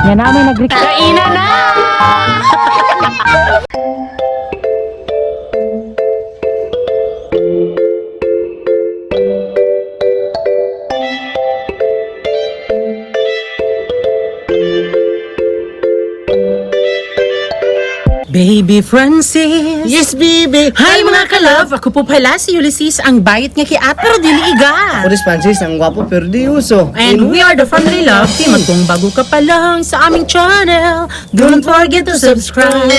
Yan na may nag-request. Kainan na! Baby Francis. Yes, baby! Hi mga kalove! Ako po pala si Ulysses, ang bayit nga kiat pero dili iga. Boris Francis, ang gwapo pero di uso. And we are the Family Love Team. At kung bago ka pa lang sa aming channel, don't forget to subscribe.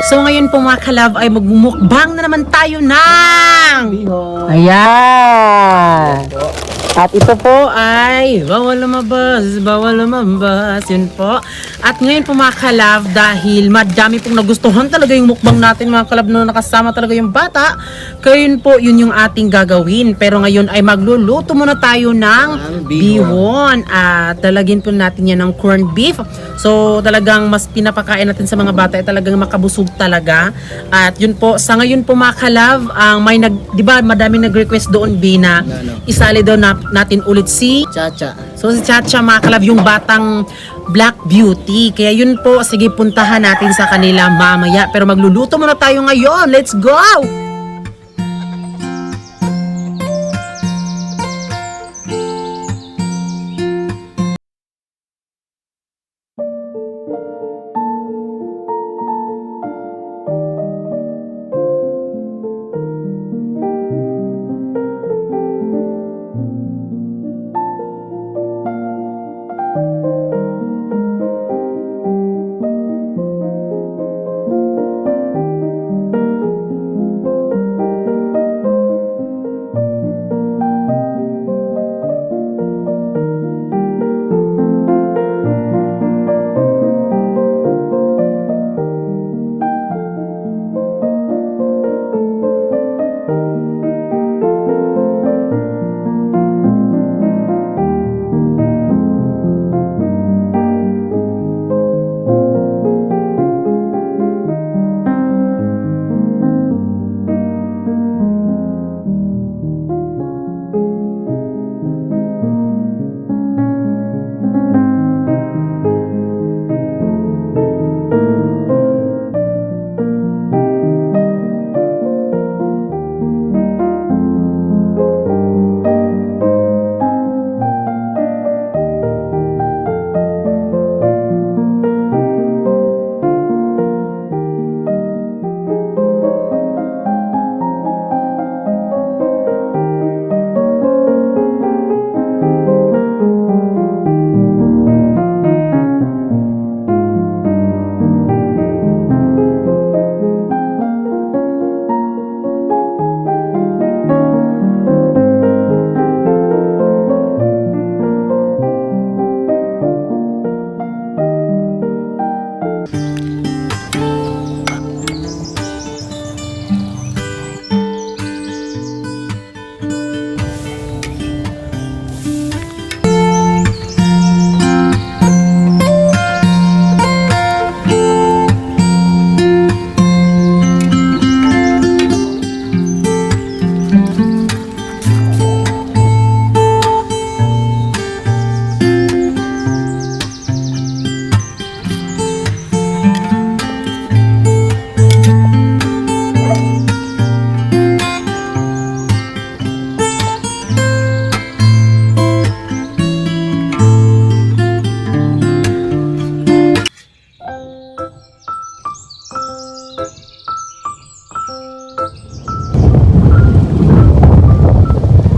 So ngayon po mga kalove ay magmumukbang na naman tayo ng... Ayan! At ito po ay bawal lumabas, yun po. At ngayon po mga kalab, dahil madami pong nagustuhan talaga yung mukbang natin mga kalab, no, nakasama talaga yung bata. Kaya yun po, yun yung ating gagawin. Pero ngayon ay magluluto muna tayo ng bihon. At talagyan po natin yan ng corned beef. So talagang mas pinapakain natin sa mga bata ay talagang makabusog talaga. At yun po, sa ngayon po mga kalab, ang may di ba madaming nag-request doon Bina, isali daw natin ulit si Chacha. So si Chacha mga kalab, yung batang Black Beauty. Kaya yun po, sige puntahan natin sa kanila mamaya. Pero magluluto muna tayo ngayon. Let's go!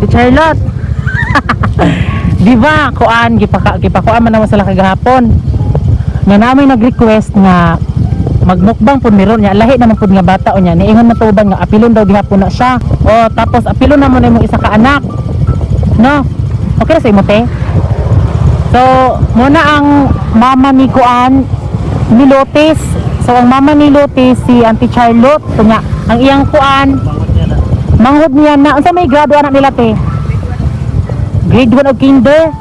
Charlotte. Di ba kuan gipakuan man naman sila kagahapon. Nga namin nag-request nga magmukbang pud meron nya lahi naman pud nga bata o nya niingon matuban nga apilon daw gihapon na siya. O tapos apilon na mo na imong isa ka anak. No. Okay ra sa imo te. So muna ang mama ni kuan ni Lotis. So ang mama ni Lotis si Auntie Charlotte kunya ang iyang kuan manghod niya na unsa may grado anak nila te? Grade 1 o kinder.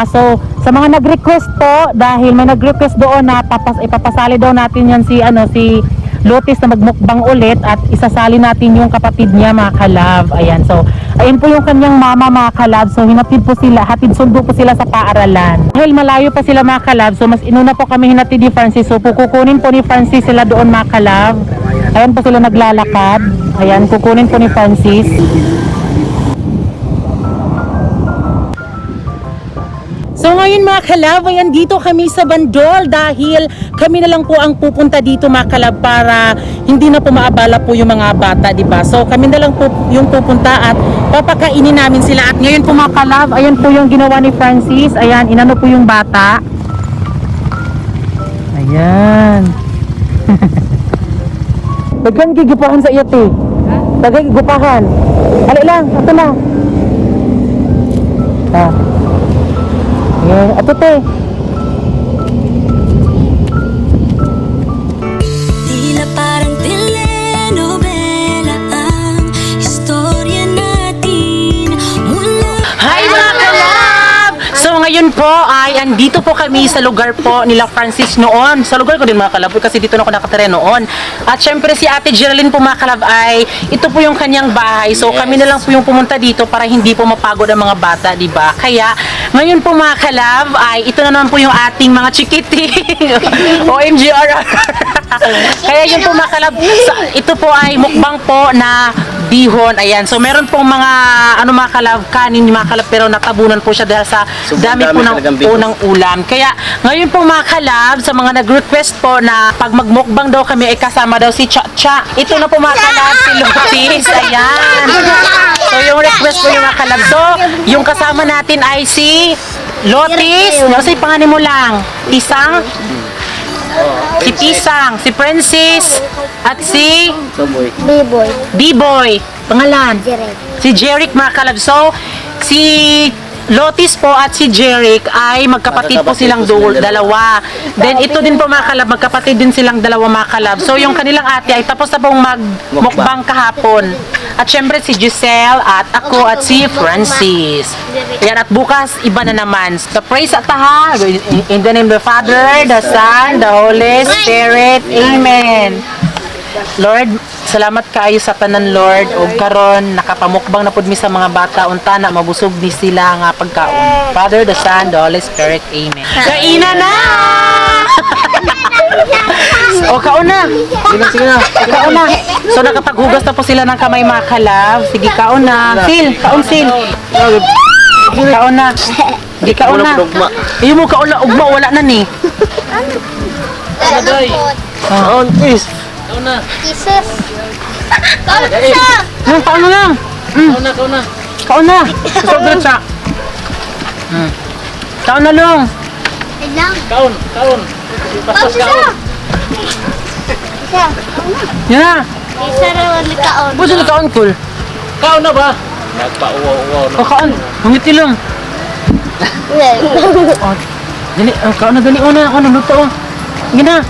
So sa mga nag-request po, dahil may nag-request doon na ipapasali daw natin yan si Lotis na magmukbang ulit at isasali natin yung kapatid niya mga kalab. Ayan, so Ayun po yung kanyang mama mga kalab. So hatid sundo po sila sa paaralan. Dahil malayo pa sila mga kalab, so mas inuna po kami hinatid ni Francis. So kukunin po ni Francis sila doon mga kalab. Ayan po sila naglalakad. Ayan, kukunin po ni Francis. So ngayon mga kalab, ayan dito kami sa Bandol dahil kami na lang po ang pupunta dito mga kalab para hindi na po maabala po yung mga bata, di ba? So kami na lang po yung pupunta at papakainin namin sila. At ngayon po mga kalab, ayan po yung ginawa ni Francis. Ayan, inano po yung bata. Ayan. Daghan gigipahan sa iyo, te. Daghan gigipahan. Ali lang, ito na. Ah. Yeah, ato te. Tila parang telenovela ang istorya natin mula. Hi mga kalab! So ngayon po ay andito po kami sa lugar po nila Francis noon. Sa lugar ko din mga kalab kasi dito na ako nakatira noon. At syempre si Ate Geraldine po mga kalab ay ito po yung kanyang bahay. So kami na lang po yung pumunta dito para hindi po mapagod ang mga bata, di ba? Kaya ngayon po mga kalab ay ito na naman po yung ating mga chikiti. OMGR. Kaya yun po mga kalab, ito po ay mukbang po na bihon. Ayan. So meron pong mga mga kalab, kanin mga kalab pero natabunan po siya dahil sa dami po ng unang ulam. Kaya ngayon po mga kalab, sa mga nag-request po na pag magmukbang daw kami ay kasama daw si Cha-Cha. Ito na po mga kalab, si Lutis. Ayan. So yung request po yung mga kalab. So yung kasama natin ay si Lotis. Ano si pangalan mo lang? Pisang? Si Pisang, si Princess, at si Boy. B-Boy. Pangalan? Jeric. Si Jeric mga kalab. So, si Lotis po at si Jeric ay magkapatid po silang dalawa. Then ito din po mga kalab, magkapatid din silang dalawa mga kalab. So yung kanilang ate ay tapos na pong magmukbang kahapon. At syempre si Giselle at ako at si Francis. Yan, at bukas iba na naman. So praise at taha, in the name of the Father, the Son, the Holy Spirit. Amen. Lord, salamat kaayo sa tanan Lord ug karon nakapamukbang na pud mi sa mga bata unta na mabusog ni sila nga pagkaon. Father, the Son, the Holy Spirit. Amen. Kaina na. O kaon na. Sige na. Kaon na. So nakapaghugas na po sila ng kamay mga kalab. Sige kaon na. Sil, kaon sil. Kaon na. Di kaon na. Iyo mo kaon na ugma wala na ni. On, please. Kisses. Kaon na lang. Kaon na. Gusto ko siya. Kaon na lang. Lang. Kaon. Paspas kaon. Isa. Yan na. Isa rawan ni kaon. Buso na kaon cool. Kaon na ba? Nagpa-uwaw-uwaw na. O kaon. Mangiti lang. O. Dali. O kaon na dali. O na. Ano luto o. Gina.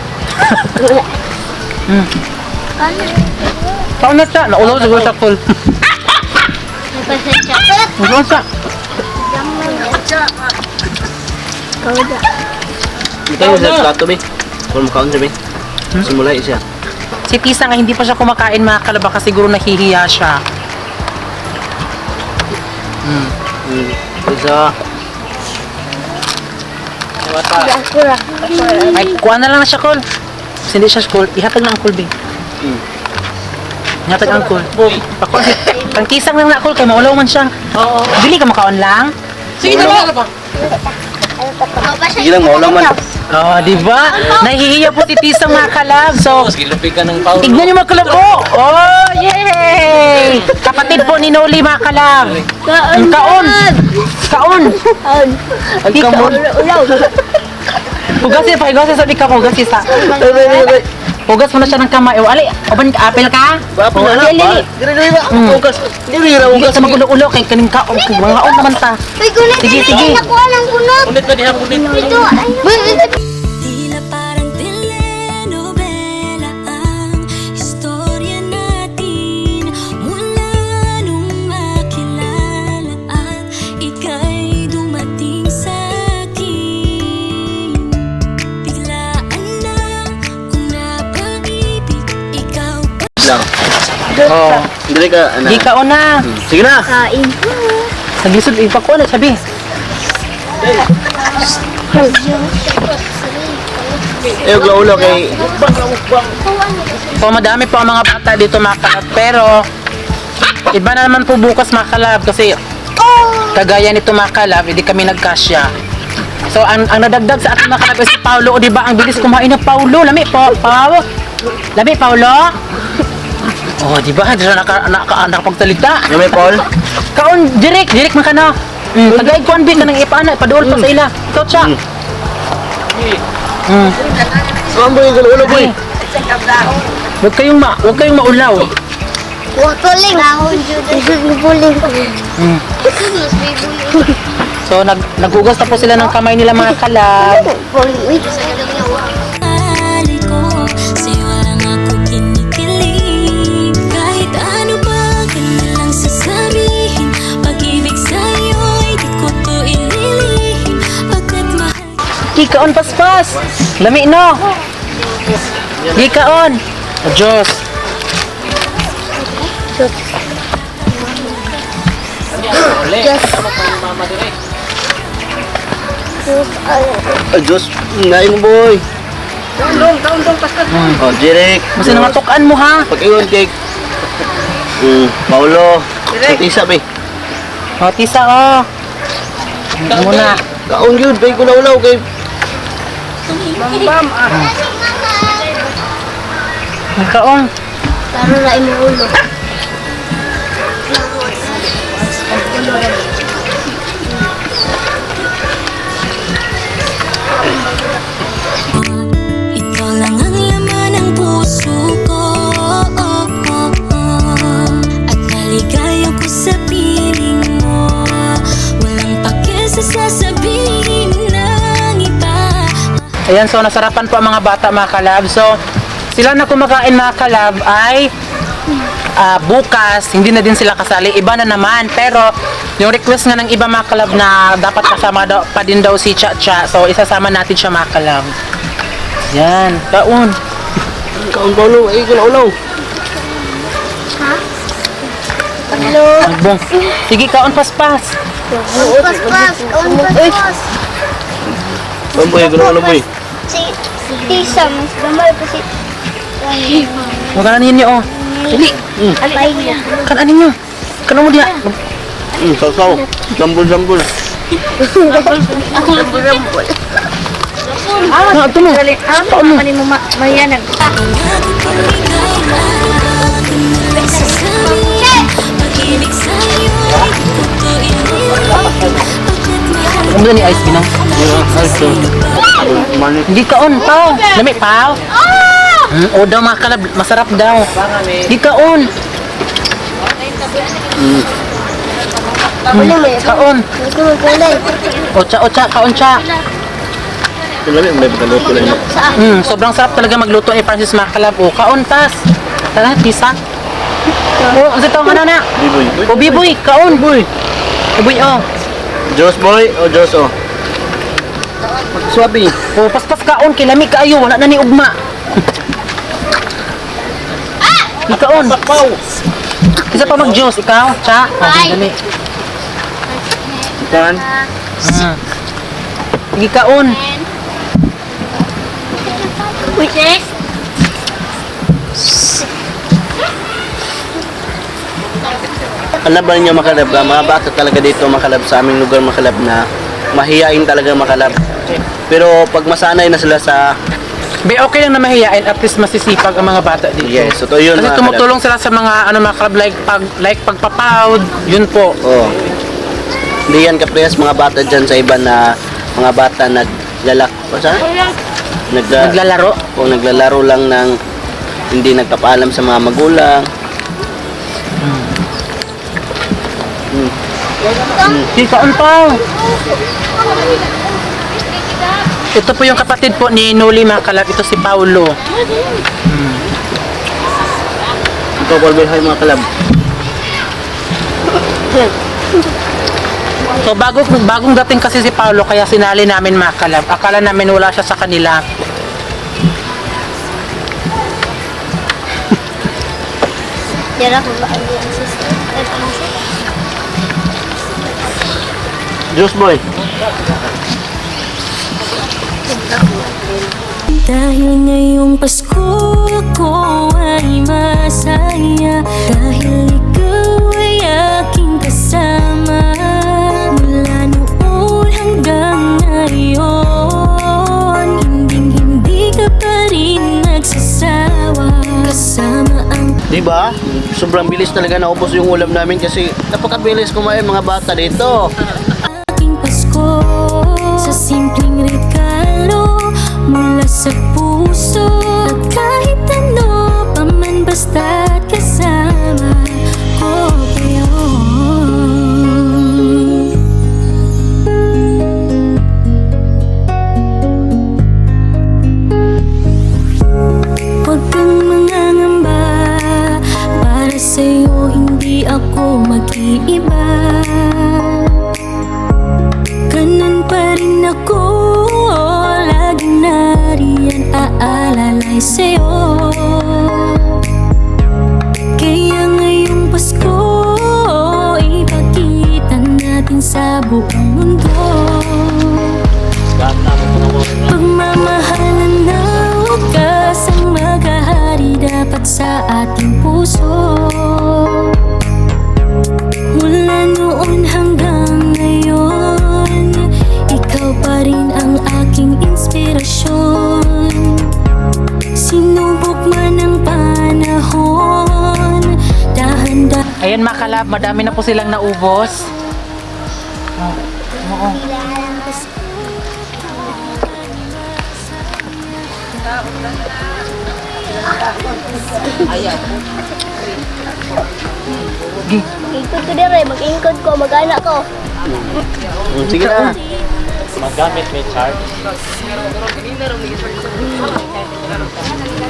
Kaon na siya. Naulaw siguro sa cool. Naulaw siya. Ikaw sa plato, be. Kung makaon siya, be. Simulay siya. Si Tisa nga hindi pa siya kumakain mga kalaba kasi siguro nahihiya siya. Isa. Ay, kuha na lang na siya cool. Kasi hindi siya cool. Ihatag na ang cool, be. Ihatag ang cool. Ako, ang kisang lang na cool kay maulaw man siya. Oo. Dili ka makaon lang. Sige na ba? Sige lang, maulang man. Oh, di ba? Nahihiya po si Tisa mga kalab. So, Gilupi ka ng power. tignan niyo mga kalab po. Oh, yay! Kapatid po ni Noli mga kalab. Ang kaon. Kaon. Ang kamon. Hugas siya pa. Hugas siya sa di ka. Hugas siya sa. Hugas mo na siya ng kamay. O, ali. Oban ka apel ka? Bapo O, na ali, ali. Diri ba? Ugas. Diri ra Hugas ugas. sa magulo-ulo kay kaning kaon. Mga kaon naman ta. Uy, kunit. Sige, sige. Nakuha ng kunot. Unit na diha unit. Ito, ayun. Tila parang telenovela ang istorya natin mula nung makilala at ika'y dumating sa akin. Biglaan na kung napag-ibig ikaw pa. Lang. Oh. Dili ka, ana. Di ka una. Sige na. Kain. Naglisod, ipakuha na, sabi. Eh, uglaw-ulaw kay... So madami po ang mga bata dito mga kalab. Pero, iba na naman po bukas mga kalab. Kasi, kagaya nito mga kalab, hindi kami nagkasya. So, ang nadagdag sa ating mga kalab ay si Paulo. O diba, ang bilis kumain ng Paulo. Lami po, Paulo. Lami, Paulo. Oh, diba, hindi na nakapagsalita. Yung may Paul? Kaon, Jirik man ka na. Tagaig ko ang bin na nang ipana, paduol pa sa ila. Ikaw siya. Saan boy, uglaw-ulaw boy? Huwag kayong maulaw. Huwag tuling. Dahon, buling. So, naghugas na po sila ng kamay nila mga kalab. Buling. Alay ko, sa'yo lang ako kinikilig. Kahit ano ba kanilang sasabihin, pag-ibig sa'yo'y di ko to ililihim. Pagkat mahal Gikaon paspas. Lami no. Gikaon. O Diyos. Ay, Diyos. Nain mo boy. Oh, Jeric. Kasi nangatukan mo ha. Pag-iwan kay... Paulo. Tisa be. O, tisa o. Muna. Kaon yun, bay ulaw-ulaw kay... Kaon. Taro na imuulo. ikaw lang ang laman ng puso ko. At naligayaw ko sa piling mo. Walang pake sa sasabihin ng iba. Ayan, so nasarapan po ang mga bata mga kalab. So, sila na kumakain mga kalab ay bukas, hindi na din sila kasali. Iba na naman. Pero, yung request nga ng iba mga kalab na dapat kasama daw, pa din daw si Cha-Cha. So, isasama natin siya mga kalab. Yan, kaon. Kaon Paulo, ay ulaw-ulaw. Hello. Magbong. Sige, kaon paspas. Paspas. Paspas. Kaon boy, ulaw-ulaw boy. Si Tisa, mas gamay pa si... Huwag ka na ninyo, oh. Dili. Alay niya. Kanan ninyo. Kanan mo diya. Saw-saw. Jambul-jambul. Ako rambol-rambol. Ah, ito mo. Kaon mo. Ano mo mayanag? Pag-ibig sa'yo'y di ko to ililihim. Pagkat mahal Ano ni ice pinang? Hindi kaon, pao. Lami, pao. O daw mga kalab, masarap daw. Hindi kaon. Kaon. Gusto mo kulay. Ocha, kaon cha. Lami, may pagkaluto lang. Sobrang sarap talaga magluto ni Francis Makalab. O, kaon tas. Tara, tisa. O, ang sitaw ka na. Biboy. O, biboy, kaon. Boy. Biboy, o. Diyos boy o Diyos o? Swabi. O, paspas kaon, kilami kaayo. Wala na ni ugma. Di kaon. Isa pa mag-juice, ikaw, cha. O, dami. Ikan. Sige kaon. Witness? Ano ba ninyo makalab? Mga bata talaga dito makalab sa aming lugar makalab na mahihain talaga makalab. Pero pag masanay na sila sa... Be, okay lang na mahihain, at least masisipag ang mga bata dito. Yes, so to yun Kasi mga tumutulong sila sa mga ano mga club like pagpapawd, yun po. Oh. Hindi yan kaprehas mga bata dyan sa iba na mga bata naglalak. O saan? Naglalaro. O naglalaro lang ng hindi nagpapaalam sa mga magulang. Di kaon pa. Ito po yung kapatid po ni Noli mga kalab. Ito si Paulo. Ito Paul Belhay mga kalab. So bagong dating kasi si Paulo kaya sinali namin mga kalab. Akala namin wala siya sa kanila. Tira ko ba ang sister? Juice boy. Dahil ngayong Pasko ako ay masaya, dahil ikaw ay aking kasama. Mula noon hanggang ngayon, hindi ka pa rin nagsasawa. Kasama ang Diba? Sobrang bilis talaga naubos yung ulam namin kasi napakabilis kumain mga bata dito. aking Pasko, sa simpleng regalo mula sa puso. At kahit ano pa man basta't kasama ko kayo. Huwag kang mangangamba, para sa'yo hindi ako mag-iiba. Ganun pa rin ako, laging nariyan aalalay sa'yo. Kaya ngayong Pasko, ipakita natin sa buong mundo pagmamahalan na wagas ang maghahari dapat sa ating puso. Mula noon hanggang ngayon, ikaw pa rin ang aking inspirasyon. Sinubok man ang panahon, dahan-dahan. Ayan mga kalab, madami na po silang naubos. Oo. Ingkod ko dire, mag-ingkod ko, mag-anak ko. Sige na.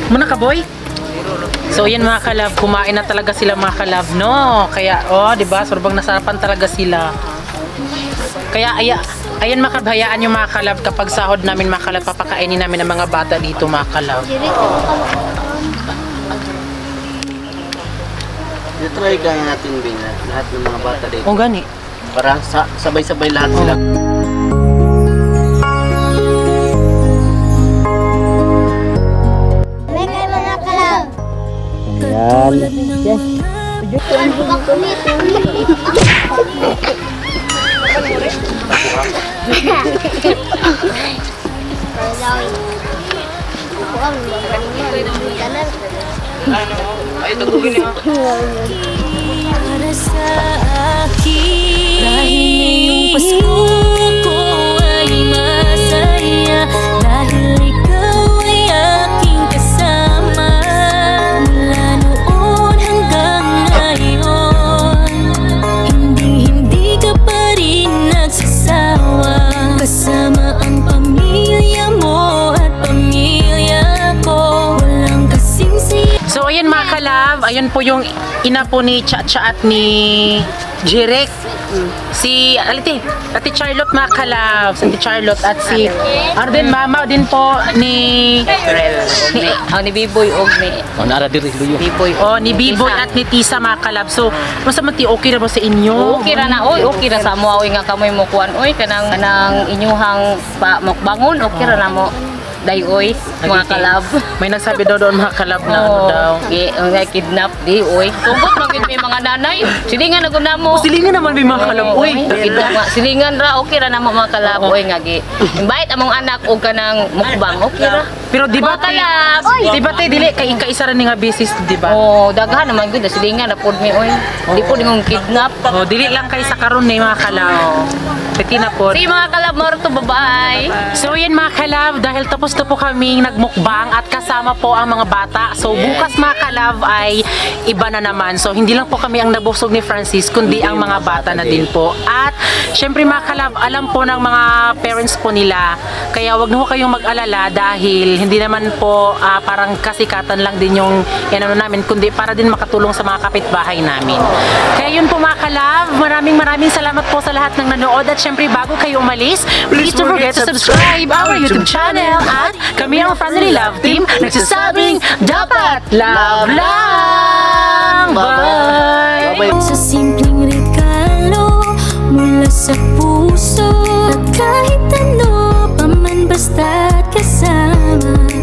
Muna ka boy? So yan mga kalab, kumain na talaga sila mga kalab, no? Kaya, di ba? Sorbang nasarapan talaga sila. Kaya, ayan mga kalab, hayaan yung mga kalab kapag sahod namin mga kalab, papakainin namin ang mga bata dito mga kalab. Dire ko ka. I-try ka natin Bing, lahat ng mga bata dito. O gani. Para sabay-sabay lahat sila. May kay mga kalab. Katulad ng mga Ako ang magaling kanan. para sa akin. Dahil ngayong Pasko ko ay masaya, dahil ikaw ay aking kasama. Mula noon hanggang ngayon, hindi ka pa rin nagsasawa. Kasama ang pamilya mo at pamilya ko, walang kasing siya. So ayan mga kalab, ayun po yung ina po ni Cha-Cha at ni Jirek. Si Ate Charlotte mga kalab, si Ate Charlotte at si Arden mama din po ni Ni Biboy og ni Biboy. ni Biboy at ni Tisa mga kalab. So, basta mati okay na ba sa inyo? Okay ra na oy, okay ra sa mo oy nga kamoy mo kuan oy kanang inyuhang mukbangon okay ra na mo. Dayoy, mga kalab. May nagsabi daw doon mga kalab na ano daw. Ang kidnap di oy. Tungkol magid may mga nanay. Silingan na gud namo. Silingan naman may mga kalab. Uy, Kidnap nga. Silingan ra okay ra namo mga kalab oy nga gi. Invite among anak og kanang mukbang okay ra. pero di ba Mga kalab. di ba tayo dili kay ika-isa rin nga business, di ba? Oh, daghan naman gud silingan na pod mi oy. Di pod mong kidnap. Oh, dili lang kay sa karon ni mga kalab. Pati na po. Si mga kalab mo to bye-bye. So yan mga kalab, dahil tapos na po kaming nagmukbang at kasama po ang mga bata. So bukas mga kalab ay iba na naman. So hindi lang po kami ang nabusog ni Francis, kundi ang mga bata na din po. At syempre mga kalab, alam po ng mga parents po nila. Kaya wag na po kayong mag-alala dahil hindi naman po parang kasikatan lang din yung inano namin, kundi para din makatulong sa mga kapitbahay namin. Kaya yun po mga kalab, maraming salamat po sa lahat ng nanood at syempre bago kayo umalis, please don't forget to subscribe our YouTube channel at kami ang Family Love Team nagsasabing dapat love lang! Bye! Bye-bye. Sa simpleng regalo mula sa puso, at kahit ano pa man basta't kasama.